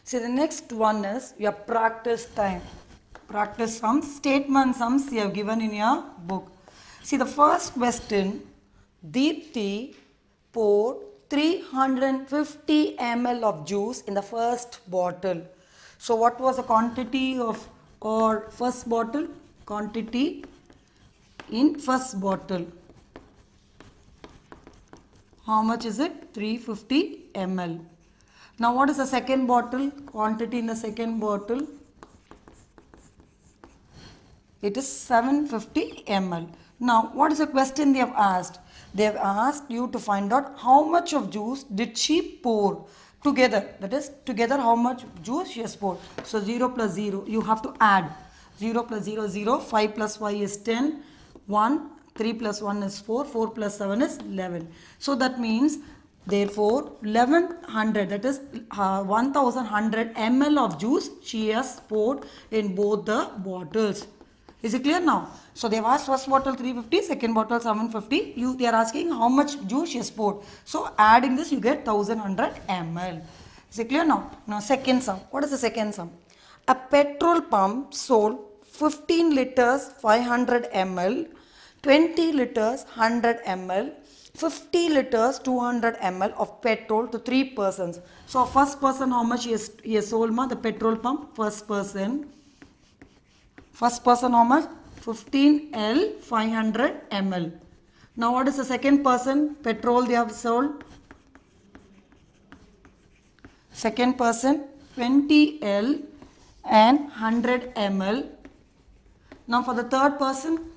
See, the next one is your practice time. Practice sums, statement sums you have given in your book. See, the first question, Deepthi poured 350 ml of juice in the first bottle. So, what was the quantity of or first bottle? Quantity in first bottle. How much is it? 350 ml. Now what is the second bottle? Quantity in the second bottle. It is 750 ml. Now what is the question they have asked? They have asked you to find out how much of juice did she pour together. That is together how much juice she has poured. So 0 plus 0 you have to add. 0 plus 0 0, 5 plus 5 is 10, 1, 3 plus 1 is 4, 4 plus 7 is 11. So that means therefore 1100, that is 1100 ml of juice she has poured in both the bottles. Is it clear now? So they have asked first bottle 350, second bottle 750. They are asking how much juice she has poured. So adding this you get 1100 ml. Is it clear now? Now second sum. What is the second sum? A petrol pump sold 15 liters 500 ml, 20 liters 100 ml, 50 liters 200 ml of petrol to 3 persons. So first person how much he has sold ma? The petrol pump. First person how much? 15L 500 ml. Now what is the second person? Petrol they have sold. Second person 20L and 100 ml. Now for the third person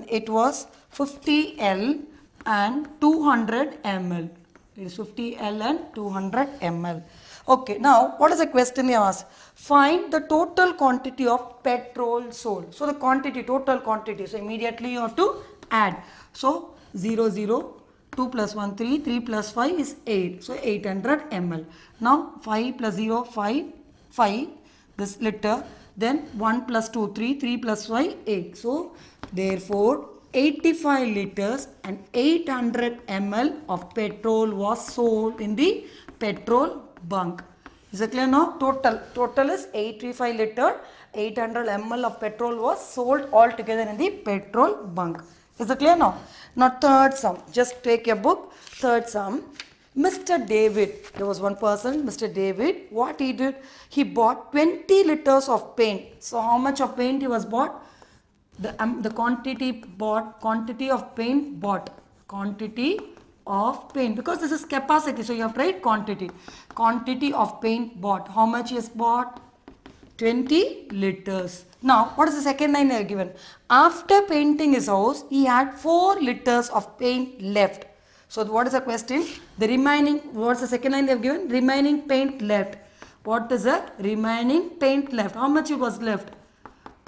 it was 50L and 200 ml. It is 50L and 200 ml. Okay, now what is the question they asked? Find the total quantity of petrol sold. So the quantity, total quantity. So immediately you have to add. So 0 0, 2 plus 1 3, 3 plus 5 is 8. So 800 ml. Now 5 plus 0 5, this liter. Then 1 plus 2 3, 3 plus 5 8. So therefore 85 liters and 800 ml of petrol was sold in the petrol bunk. Is it clear now? Total is 85 liter, 800 ml of petrol was sold altogether in the petrol bunk. Is it clear now? Now third sum. Just take your book. Third sum. Mr. David, there was one person, Mr. David, what he did? He bought 20 liters of paint. So how much of paint he was bought? The quantity of paint bought. Quantity of paint, because this is capacity, so you have to write quantity. Quantity of paint bought. How much he has bought? 20 liters. Now, what is the second line they are given? After painting his house, he had 4 liters of paint left. So, what is the question? The remaining, what is the second line they have given? Remaining paint left. What is the remaining paint left? How much it was left?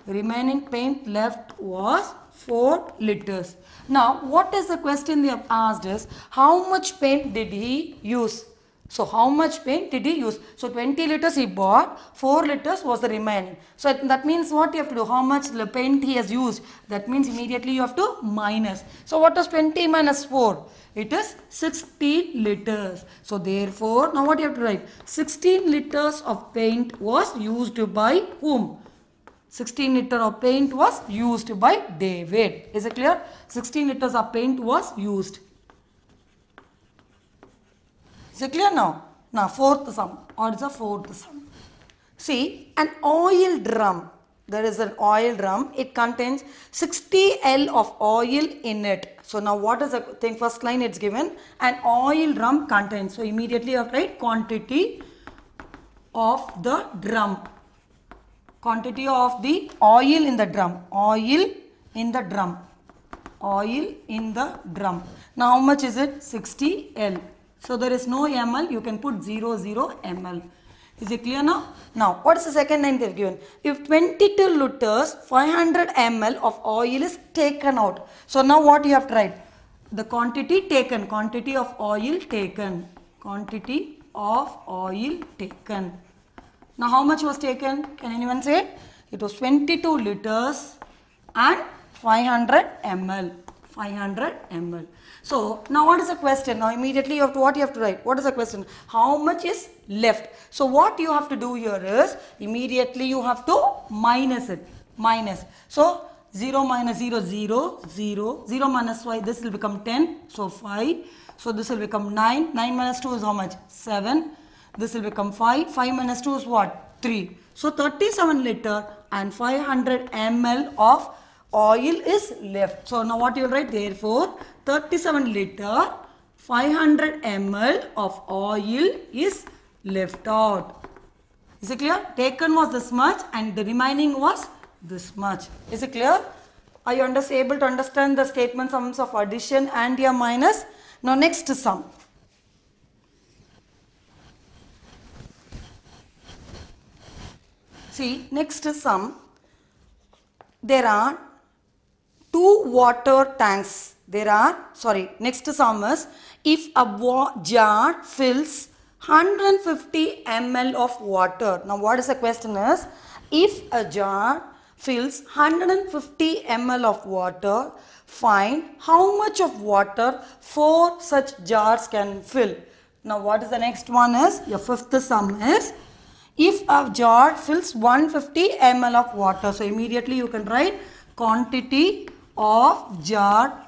Remaining paint left was 4 liters. Now, what is the question they have asked is, how much paint did he use? So, how much paint did he use? So, 20 liters he bought, 4 liters was the remaining. So, that means what you have to do? How much paint he has used? That means immediately you have to minus. So, what is 20 minus 4? It is 16 liters. So, therefore, now what you have to write? 16 liters of paint was used by whom? 16 liters of paint was used by David. Is it clear? 16 liters of paint was used. Is it clear now? Now fourth sum. What is the fourth sum? See, an oil drum. There is an oil drum. It contains 60 L of oil in it. So now what is the thing? First line it's given. An oil drum contains. So immediately you have to write quantity of the drum. Quantity of the oil in the drum. Oil in the drum. Oil in the drum. Now how much is it? 60 L. So there is no ml. You can put 00 ml. Is it clear now? Now what is the second line they have given? If 22 liters 500 ml of oil is taken out. So now what you have to write? The quantity taken. Quantity of oil taken. Quantity of oil taken. Now how much was taken? Can anyone say? It was 22 liters and 500 ml. 500 ml. So now what is the question? Now immediately you have to, what you have to write? What is the question? How much is left? So what you have to do here is immediately you have to minus it. Minus. So 0 minus 0, 0, 0. 0 minus 5, this will become 10. So 5. So this will become 9. 9 minus 2 is how much? 7. This will become 5. 5 minus 2 is what? 3. So 37 liter and 500 ml of oil is left. So now what you will write? Therefore 37 liter 500 ml of oil is left out. Is it clear? Taken was this much and the remaining was this much. Is it clear? Are you able to understand the statement sums of addition and your minus? Now next sum. See, next sum. There are two water tanks. Next sum is if a jar fills 150 ml of water. Now what is the question is, if a jar fills 150 ml of water, find how much of water 4 such jars can fill. Now what is the next one is, your fifth sum is, if a jar fills 150 ml of water. So immediately you can write quantity of jar.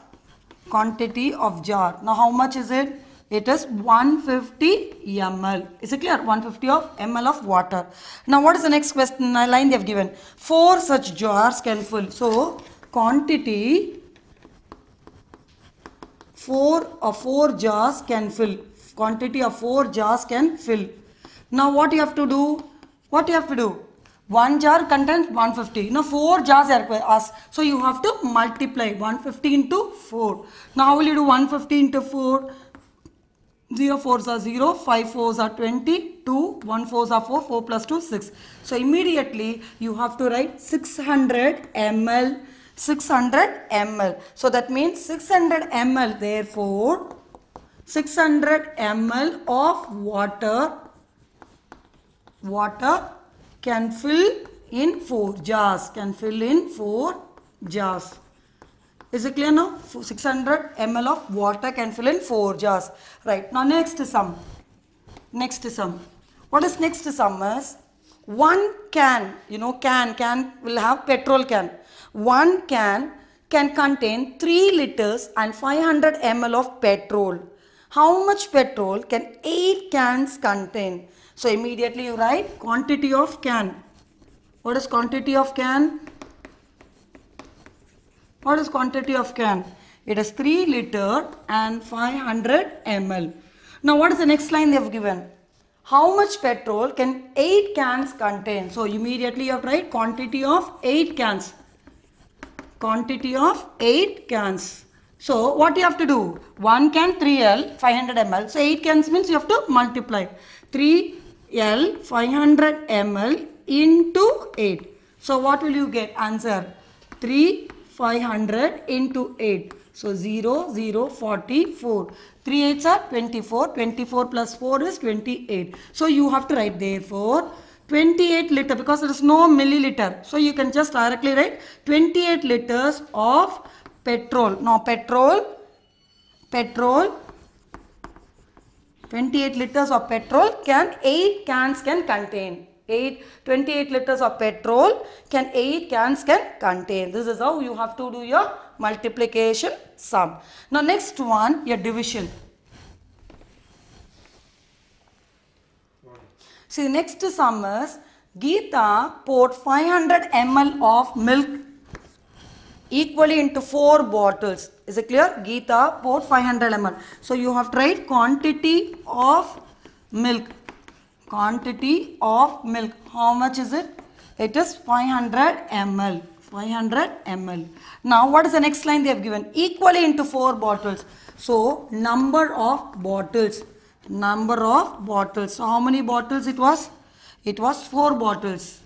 Now how much is it? It is 150 ml. Is it clear? 150 ml of water. Now what is the next question? Line they have given. 4 such jars can fill. So quantity 4 jars can fill. Quantity of 4 jars can fill. Now what you have to do? One jar contains 150. Now 4 jars are asked. So you have to multiply 150 into 4. Now how will you do 150 into 4? 0 4s are 0, 5 4s are 20, 2, 1 4s are 4, 4 plus 2 6. So immediately you have to write 600 ml. 600 ml. So that means 600 ml. Therefore 600 ml of water can fill in 4 jars. Is it clear now? 600 ml of water can fill in 4 jars. Right. Now next sum. What is next sum is, one can, can will have petrol can. One can contain 3 liters and 500 ml of petrol. How much petrol can 8 cans contain? So immediately you write quantity of can. What is quantity of can? It is 3 liter and 500 ml. Now what is the next line they have given? How much petrol can 8 cans contain? So immediately you have to write quantity of 8 cans. So what you have to do? 1 can 3L 500 ml. So 8 cans means you have to multiply 3L 500 ml into 8. So what will you get? Answer 3 500 into 8. So 0 0 44. 3 8s are 24. 24 plus 4 is 28. So you have to write therefore 28 liter, because there is no milliliter. So you can just directly write 28 liters of petrol. Now petrol 28 liters of petrol can 8 cans can contain. 28 liters of petrol can 8 cans can contain. This is how you have to do your multiplication sum. Now next one, your division. See, the next sum is, Geeta poured 500 ml of milk equally into 4 bottles. Is it clear? Geeta poured 500 ml. So you have to write quantity of milk. How much is it? It is 500 ml. Now what is the next line they have given? Equally into 4 bottles. So number of bottles. So how many bottles it was? It was 4 bottles.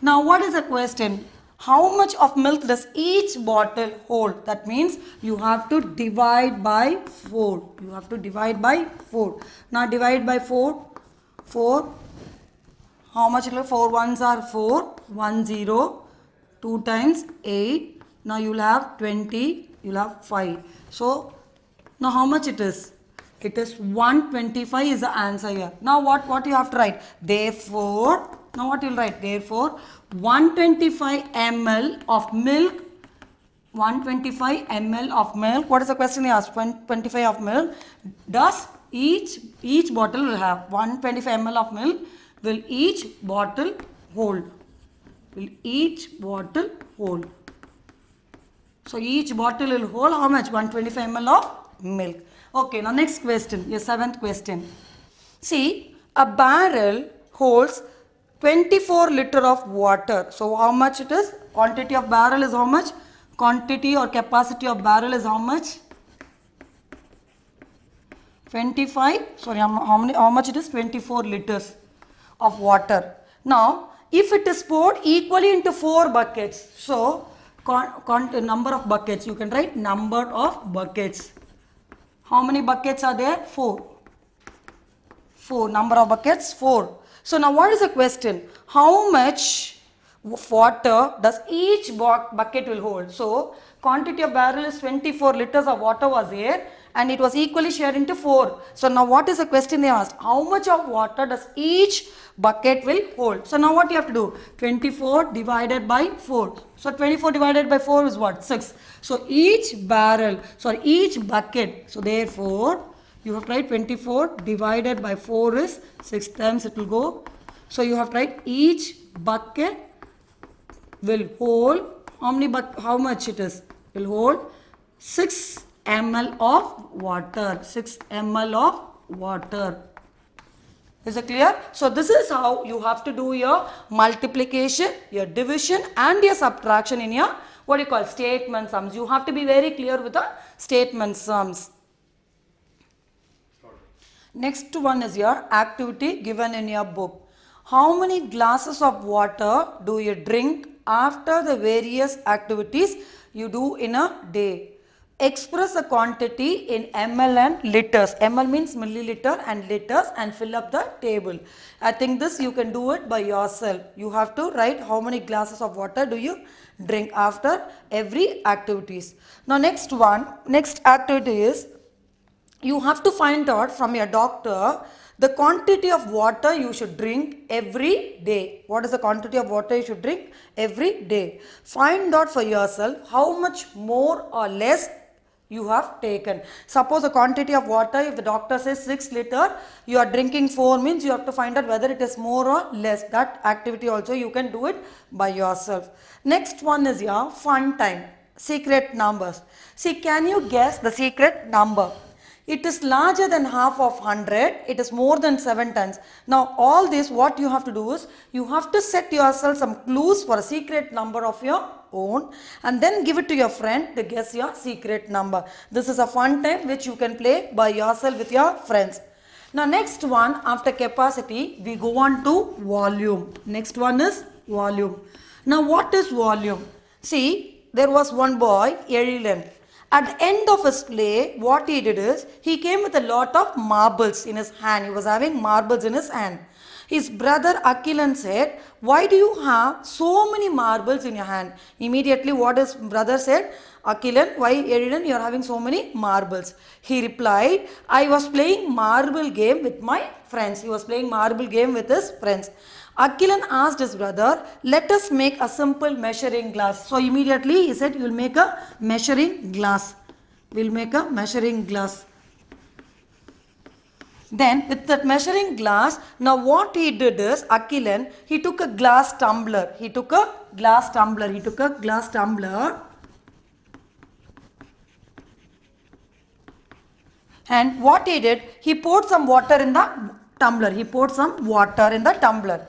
Now what is the question? How much of milk does each bottle hold? That means you have to divide by 4. Now divide by 4. How much? 4 ones are 4. 1 0. 2 times 8. Now you will have 20, you will have 5. So now how much it is? It is 125 is the answer here. Now what you have to write? Therefore, now what you will write? Therefore, 125 ml of milk, 125 ml of milk. What is the question he asked? 125 of milk. Does each bottle will have 125 ml of milk? Will each bottle hold? Will each bottle hold? So each bottle will hold how much? 125 ml of milk. Okay, now next question, your 7th question. See, a barrel holds 24 liter of water. So how much it is? Quantity of barrel is how much? Quantity or capacity of barrel is how much? 25, sorry, how much it is? 24 liters of water. Now, if it is poured equally into 4 buckets, so number of buckets, you can write number of buckets. How many buckets are there? 4. 4. Number of buckets? 4. So now what is the question? How much water does each bucket will hold? So quantity of barrel is 24 liters of water was there and it was equally shared into 4. So now what is the question they asked? How much of water does each bucket will hold? So now what you have to do? 24 divided by 4. So 24 divided by 4 is what? 6. So each bucket. So therefore you have to write 24 divided by 4 is 6 times it will go. So you have to write each bucket will hold how much it is? Will hold 6 ml of water. 6 ml of water. Is it clear? So this is how you have to do your multiplication, your division and your subtraction in your what you call statement sums. You have to be very clear with the statement sums. Next one is your activity given in your book. How many glasses of water do you drink after the various activities you do in a day? Express the quantity in ml and liters. Ml means milliliter and liters and fill up the table. I think this you can do it by yourself. You have to write how many glasses of water do you drink after every activities. Now next activity is you have to find out from your doctor the quantity of water you should drink every day. What is the quantity of water you should drink every day? Find out for yourself how much more or less you have taken. Suppose the quantity of water, if the doctor says 6 liter, you are drinking 4 means you have to find out whether it is more or less. That activity also you can do it by yourself. Next one is your fun time. Secret numbers. See, can you guess the secret number? It is larger than half of 100. It is more than 7 times. Now all this what you have to do is you have to set yourself some clues for a secret number of your own and then give it to your friend to guess your secret number. This is a fun time which you can play by yourself with your friends. Now next one, after capacity we go on to volume. Next one is volume. Now what is volume? See, there was one boy, Erilan. At the end of his play, what he did is, he came with a lot of marbles in his hand. He was having marbles in his hand. His brother Akilan said, why do you have so many marbles in your hand? Immediately what his brother said, Akilan, why Erilan, you are having so many marbles? He replied, I was playing marble game with my friends. He was playing marble game with his friends. Akilan asked his brother, let us make a simple measuring glass. So immediately he said, we will make a measuring glass. We will make a measuring glass. Then with that measuring glass, now what he did is, Akilan, he took a glass tumbler. And what he did, he poured some water in the tumbler.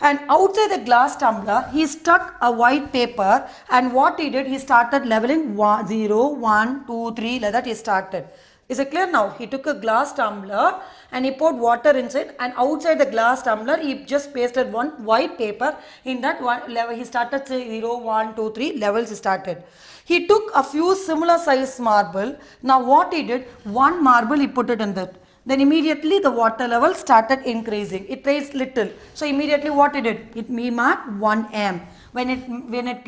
And outside the glass tumbler, he stuck a white paper and what he did, he started leveling 0, 1, 2, 3, like that he started. Is it clear now? He took a glass tumbler and he poured water inside and outside the glass tumbler, he just pasted one white paper. In that one level, he started 0, 1, 2, 3 levels he started. He took a few similar size marble. Now what he did, one marble he put it in that. then immediately the water level started increasing. It raised little. So immediately what it did? We marked 1 m. When it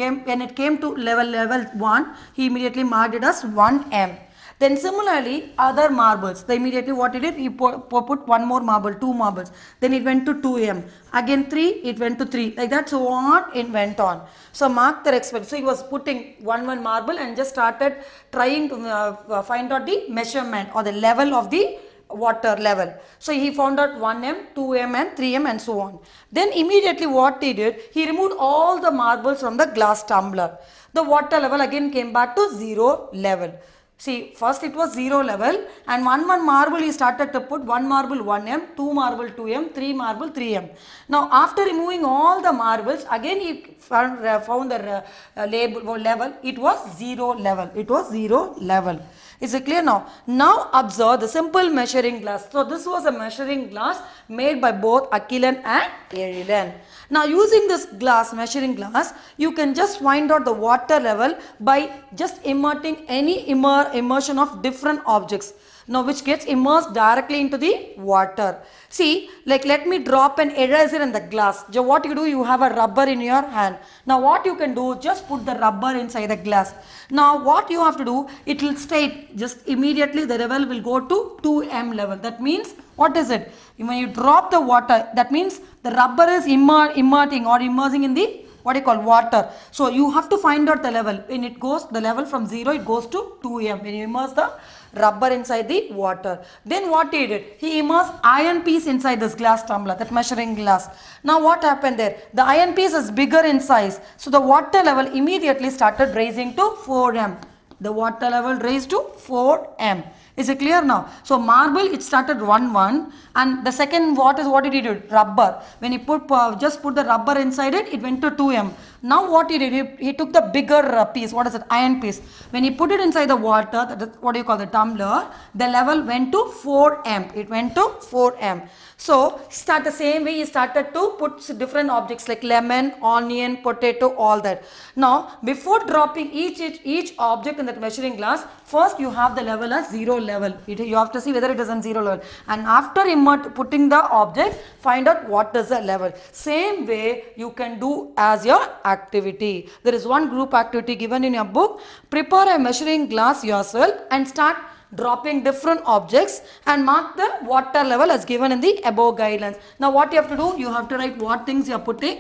came to level 1, he immediately marked it as 1 m. Then similarly, other marbles, they immediately what he did, he put one more marble, 2 marbles. Then it went to 2 m. Again 3, it went to 3. Like that, so on it went on. So mark the experiment. So he was putting one marble and just started trying to find out the measurement or the level of the water level. So he found out 1 m, 2 m and 3 m and so on. Then immediately what he did, he removed all the marbles from the glass tumbler. The water level again came back to 0 level. See, first it was 0 level, and one marble he started to put 1 marble 1 m, 2 marble 2 m, 3 marble 3 m. Now after removing all the marbles, again he found the level, it was 0 level. It was 0 level. Is it clear now? Now observe the simple measuring glass. So this was a measuring glass made by both Achillean and Erilin. Now using this measuring glass, you can just find out the water level by just immerting any immersion of different objects. Now which gets immersed directly into the water. See, like let me drop an eraser in the glass. So what you do, you have a rubber in your hand. Now what you can do, just put the rubber inside the glass. Now what you have to do, it will state just immediately the level will go to 2 m level. That means, what is it? When you drop the water, that means the rubber is immersing in the what you call water. So you have to find out the level. When it goes, the level from 0, it goes to 2 m. When you immerse the rubber inside the water. Then what he did? He immersed iron piece inside this glass tumbler, that measuring glass. Now what happened there? The iron piece is bigger in size. So the water level immediately started raising to 4 m. The water level raised to 4 m. Is it clear now? So marble, it started 1 and the second what did he do? Rubber. When he just put the rubber inside it, it went to 2 m. Now what he did? He took the bigger piece. What is it? Iron piece. When he put it inside the water, what do you call the tumbler? The level went to 4 m. It went to 4 m. So start the same way, he started to put different objects like lemon, onion, potato, all that. Now before dropping each object in that measuring glass, first you have the level as 0 level. You have to see whether it is on 0 level, and after putting the object, find out what is the level. Same way you can do as your activity. There is one group activity given in your book. Prepare a measuring glass yourself and start dropping different objects and mark the water level as given in the above guidelines. Now what you have to do, you have to write what things you are putting.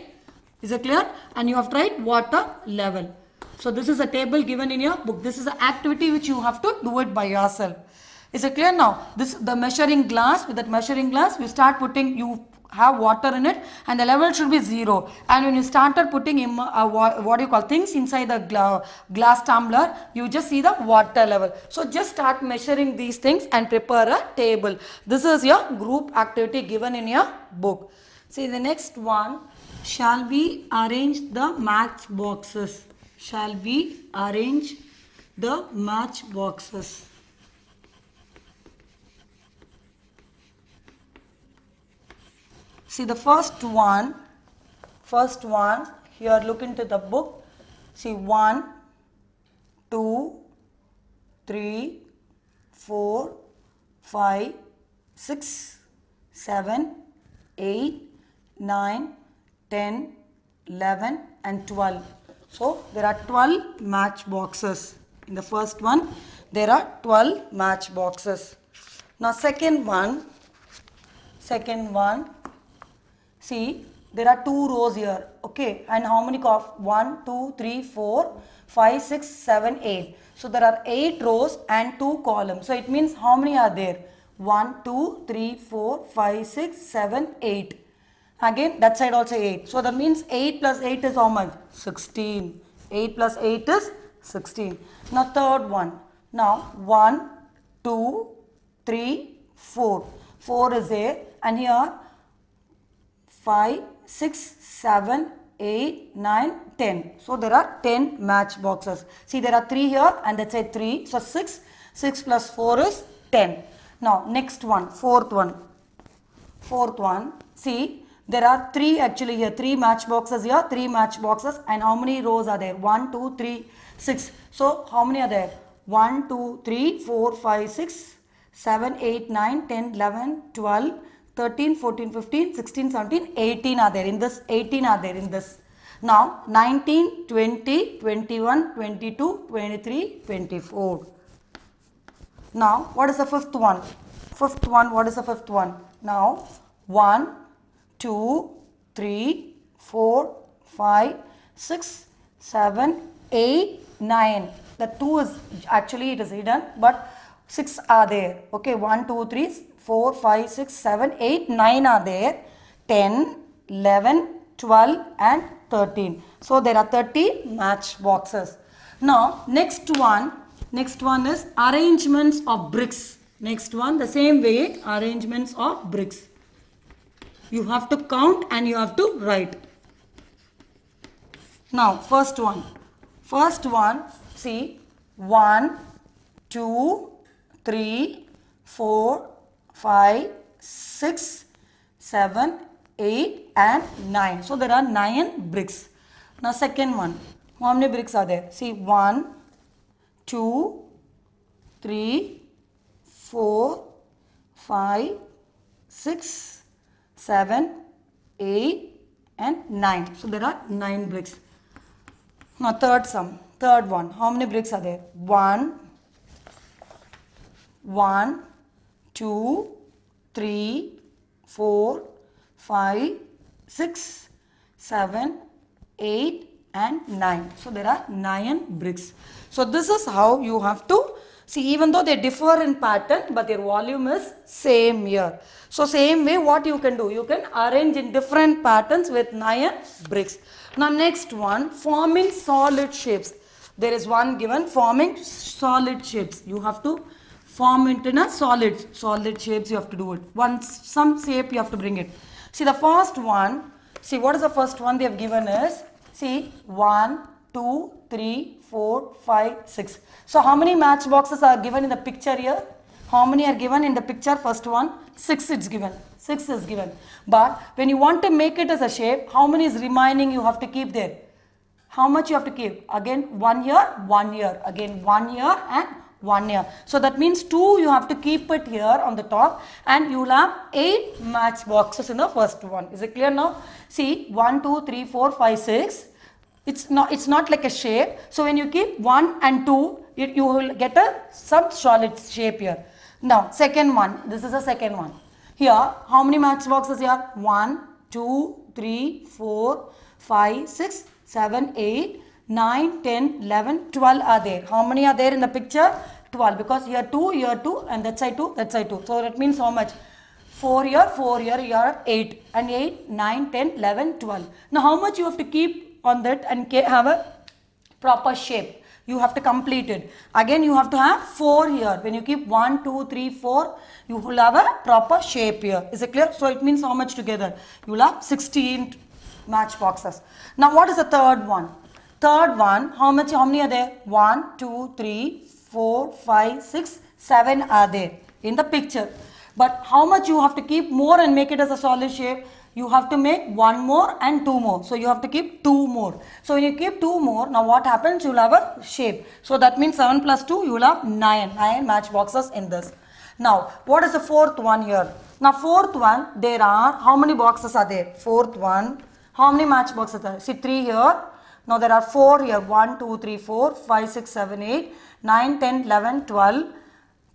Is it clear? And you have to write water level. So this is a table given in your book. This is an activity which you have to do it by yourself. Is it clear now? This the measuring glass. With that measuring glass, you start putting, you have water in it and the level should be 0. And when you started putting what you call things inside the glass tumbler, you just see the water level. So just start measuring these things and prepare a table. This is your group activity given in your book. See the next one. Shall we arrange the match boxes? Shall we arrange the match boxes? See the first one, here look into the book. See 1, 2, 3, 4, 5, 6, 7, 8, 9, 10, 11 and 12. So there are 12 match boxes. In the first one, there are 12 match boxes. Now second one, see, there are 2 rows here, okay, and how many 1, 2, 3, 4, 5, 6, 7, 8. So there are 8 rows and 2 columns. So it means how many are there? 1, 2, 3, 4, 5, 6, 7, 8. Again that side also 8. So that means 8 plus 8 is how much? 16. 8 plus 8 is 16. Now third one. Now 1, 2, 3, 4. 4 is there, and here 5, 6, 7, 8, 9, 10. So there are 10 match boxes. See there are 3 here and that side 3. So 6. 6 plus 4 is 10. Now next one, fourth one. See there are 3 actually here. 3 match boxes here. 3 match boxes, and how many rows are there? 1, 2, 3, 6. So how many are there? 1, 2, 3, 4, 5, 6, 7, 8, 9, 10, 11, 12, 13, 14, 15, 16, 17, 18 are there in this. 18 are there in this. Now 19, 20, 21, 22, 23, 24. Now what is the fifth one? Fifth one, what is the fifth one? Now 1, 2, 3, 4, 5, 6, 7, 8, 9. The 2 is actually it is hidden, but 6 are there. Okay, 1, 2, 3, 4, 5, 6, 7, 8, 9 are there. 10, 11, 12 and 13. So there are 30 match boxes. Now next one is arrangements of bricks. Next one, the same way, arrangements of bricks. You have to count and you have to write. Now first one, see 1, 2, 3, 4, 5, 6, 7, 8 and 9. So there are 9 bricks. Now second one, how many bricks are there? See 1, 2, 3, 4, 5, 6, 7, 8 and 9. So there are 9 bricks. Now third one, how many bricks are there? 1, 2, 3, 4, 5, 6, 7, 8 and 9. So there are 9 bricks. So this is how you have to see, even though they differ in pattern, but their volume is same here. So same way what you can do, you can arrange in different patterns with 9 bricks. Now next one, forming solid shapes. There is one given, forming solid shapes. You have to form it in a solid shapes you have to do it. Once some shape you have to bring it. See the first one, see what is the first one they have given is, see 1, 2, 3, 4, 5, 6. So how many match boxes are given in the picture here? How many are given in the picture? First one, 6 is given. 6 is given. But when you want to make it as a shape, how many is remaining you have to keep there? How much you have to keep? Again 1 year, 1 year. Again 1 year and 1 year. So that means 2 you have to keep it here on the top, and you will have 8 match boxes in the first one. Is it clear now? See 1, 2, 3, 4, 5, 6. It's not like a shape. So when you keep 1 and 2, you will get some solid shape here. Now second one, this is the second one. Here how many match boxes here? 1, 2, 3, 4, 5, 6, 7, 8, 9, 10, 11, 12 are there. How many are there in the picture? 12, because here 2 and that side 2, that side 2. So that means how much? 4 here, 8 and 8, 9, 10, 11, 12. Now how much you have to keep on that and have a proper shape? You have to complete it. Again you have to have 4 here. When you keep 1, 2, 3, 4, you will have a proper shape here. Is it clear? So it means how much together? You will have 16 match boxes. Now what is the third one? Third one, how many are there? 1, 2, 3, 4, 5, 6, 7 are there in the picture. But how much you have to keep more and make it as a solid shape? You have to make 1 more and 2 more. So you have to keep 2 more. So when you keep 2 more, now what happens? You will have a shape. So that means 7 plus 2, you will have 9 match boxes in this. Now what is the fourth one here? Now fourth one, there are, how many boxes are there? Fourth one, how many match boxes are there? See 3 here. Now there are 4 here. 1, 2, 3, 4, 5, 6, 7, 8, 9, 10, 11, 12,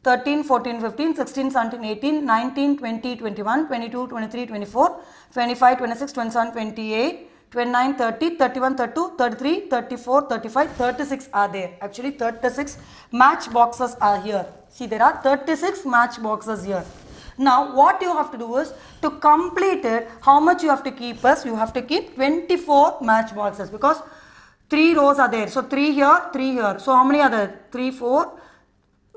13, 14, 15, 16, 17, 18, 19, 20, 21, 22, 23, 24, 25, 26, 27, 28, 29, 30, 31, 32, 33, 34, 35, 36 are there. Actually 36 match boxes are here. See, there are 36 match boxes here. Now what you have to do is, to complete it, how much you have to keep is, you have to keep 24 match boxes, because 3 rows are there. So 3 here, 3 here. So how many are there? 3, 4.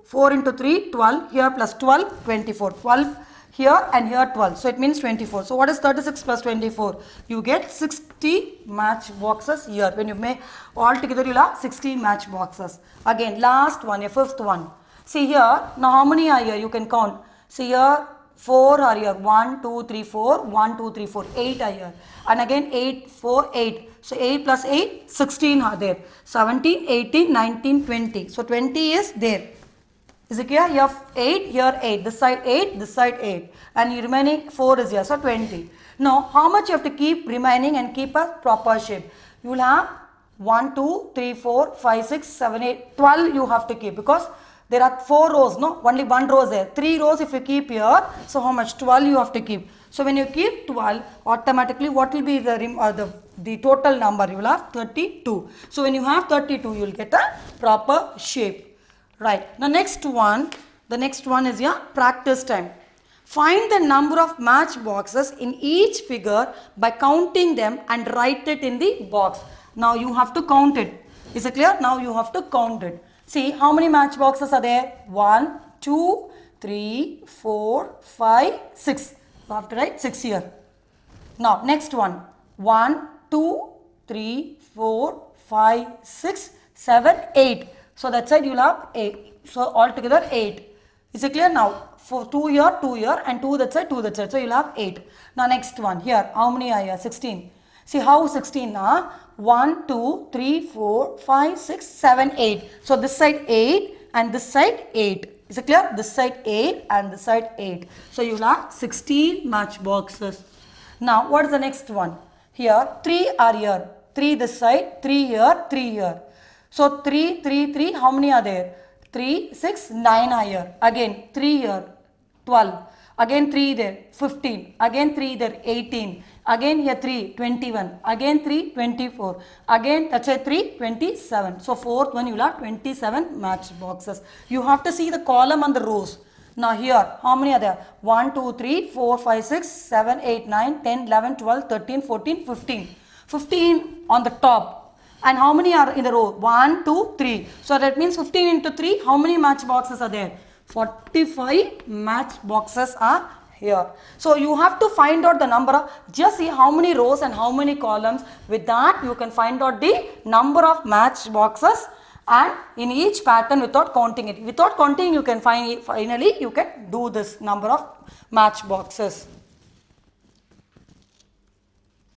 4 into 3, 12, here plus 12, 24. 12 here and here 12. So it means 24. So what is 36 plus 24? You get 60 match boxes here. When you make all together, you will have 60 match boxes. Again, last one, a fifth one. See here, now how many are here? You can count. See here, 4 are here. 1, 2, 3, 4. 1, 2, 3, 4. 8 are here. And again 8, 4, 8. So 8 plus 8, 16 are there. 17, 18, 19, 20. So 20 is there. Is it clear? You have 8, here 8, this side 8, this side 8, and your remaining 4 is here, so 20. Now, how much you have to keep remaining and keep a proper shape? You will have 1, 2, 3, 4, 5, 6, 7, 8, 12 you have to keep, because there are 4 rows, no? Only 1 row is there. 3 rows if you keep here, so how much? 12 you have to keep. So when you keep 12, automatically what will be the total number? You will have 32. So when you have 32, you will get a proper shape. Right. The next one is your practice time. Find the number of matchboxes in each figure by counting them and write it in the box. Now you have to count it. Is it clear? Now you have to count it. See how many matchboxes are there? 1, 2, 3, 4, 5, 6. You have to write 6 here. Now next one. 1, 2, 3, 4, 5, 6, 7, 8. So that side you will have 8. So altogether 8. Is it clear? Now for 2 here and 2 that side, 2 that side. So you will have 8. Now next one here. How many are here? 16. See how 16 now? 1, 2, 3, 4, 5, 6, 7, 8. So this side 8 and this side 8. Is it clear? This side 8 and this side 8. So you will have 16 matchboxes. Now what is the next one? Here 3 are here. 3 this side, 3 here, 3 here. So 3, 3, 3, how many are there? 3, 6, 9 are here. Again 3 here, 12. Again 3 there, 15. Again 3 there, 18. Again here 3, 21. Again 3, 24. Again that's a 3, 27. So fourth one you will have 27 matchboxes. You have to see the column and the rows. Now here, how many are there? 1, 2, 3, 4, 5, 6, 7, 8, 9, 10, 11, 12, 13, 14, 15. 15 on the top. And how many are in the row? 1, 2, 3. So that means 15 into 3, how many matchboxes are there? 45 matchboxes are here. So you have to find out the number of, just see how many rows and how many columns. With that you can find out the number of matchboxes and in each pattern without counting it. Without counting you can finally you can do this number of matchboxes.